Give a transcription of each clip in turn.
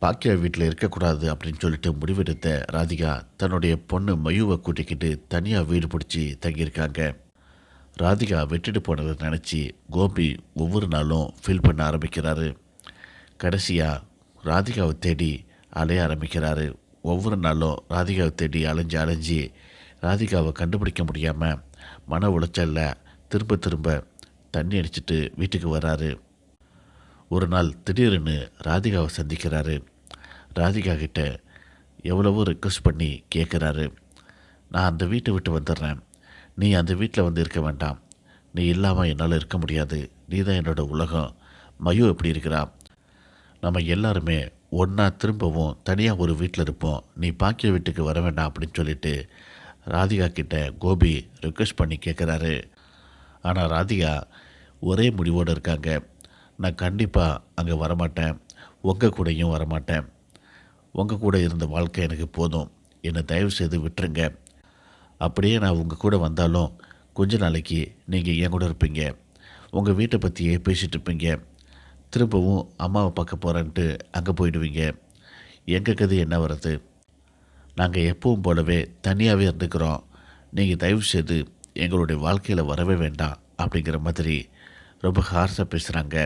பாக்கியா வீட்டில் இருக்கக்கூடாது அப்படின்னு சொல்லிட்டு முடிவெடுத்த ராதிகா தன்னுடைய பொண்ணு மயுவை கூட்டிக்கிட்டு தனியாக வீடு பிடிச்சி தங்கியிருக்காங்க. ராதிகா விட்டுட்டு போனதை நினச்சி கோபி ஒவ்வொரு நாளும் ஃபீல் பண்ண ஆரம்பிக்கிறாரு. கடைசியாக ராதிகாவை தேடி அலைய ஆரம்பிக்கிறாரு. ஒவ்வொரு நாளும் ராதிகாவை தேடி அலைஞ்சு அலைஞ்சி ராதிகாவை கண்டுபிடிக்க முடியாமல் மன உளைச்சலில் திரும்ப திரும்ப தண்ணி அடிச்சிட்டு வீட்டுக்கு வராரு. ஒரு நாள் திடீர்னு ராதிகாவை சந்திக்கிறாரு. ராதிகா கிட்ட எவ்வளவோ ரிக்வெஸ்ட் பண்ணி கேட்குறாரு. நான் அந்த வீட்டை விட்டு வந்துடுறேன், நீ அந்த வீட்டில் வந்து இருக்க வேண்டாம், நீ இல்லாமல் என்னால் இருக்க முடியாது, நீ தான் என்னோடய உலகம். மயு எப்படி இருக்கிறா, நம்ம எல்லாருமே ஒன்றா திரும்பவும் தனியாக ஒரு வீட்டில் இருப்போம், நீ பாக்கிய வீட்டுக்கு வர வேண்டாம் அப்படின்னு சொல்லிட்டு ராதிகா கிட்ட கோபி ரிக்வெஸ்ட் பண்ணி கேட்குறாரு. ஆனால் ராதிகா ஒரே முடிவோடு இருக்காங்க. நான் கண்டிப்பாக அங்கே வரமாட்டேன், உங்கள் கூடயும் வரமாட்டேன், உங்கள் கூட இருந்த வாழ்க்கை எனக்கு போதும், என்னை தயவு செய்து விட்டுருங்க. அப்படியே நான் உங்கள் கூட வந்தாலும் கொஞ்ச நாளைக்கு நீங்கள் என் கூட இருப்பீங்க, உங்கள் வீட்டை பற்றியே பேசிகிட்டு இருப்பீங்க, திரும்பவும் அம்மாவை பார்க்க போகிறேன்ட்டு அங்கே போயிடுவீங்க. எங்கள் கதை என்ன வருது, நாங்கள் எப்பவும் போலவே தனியாகவே இருந்துக்கிறோம், நீங்கள் தயவு செய்து எங்களுடைய வாழ்க்கையில் வரவே வேண்டாம் அப்படிங்கிற மாதிரி ரொம்ப ஹார்ஸாக பேசுகிறாங்க.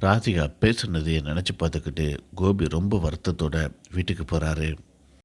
ராதிகா பேசுனதையே நினச்சி பார்த்துக்கிட்டு கோபி ரொம்ப வருத்தத்தோட வீட்டுக்கு போகிறாரு.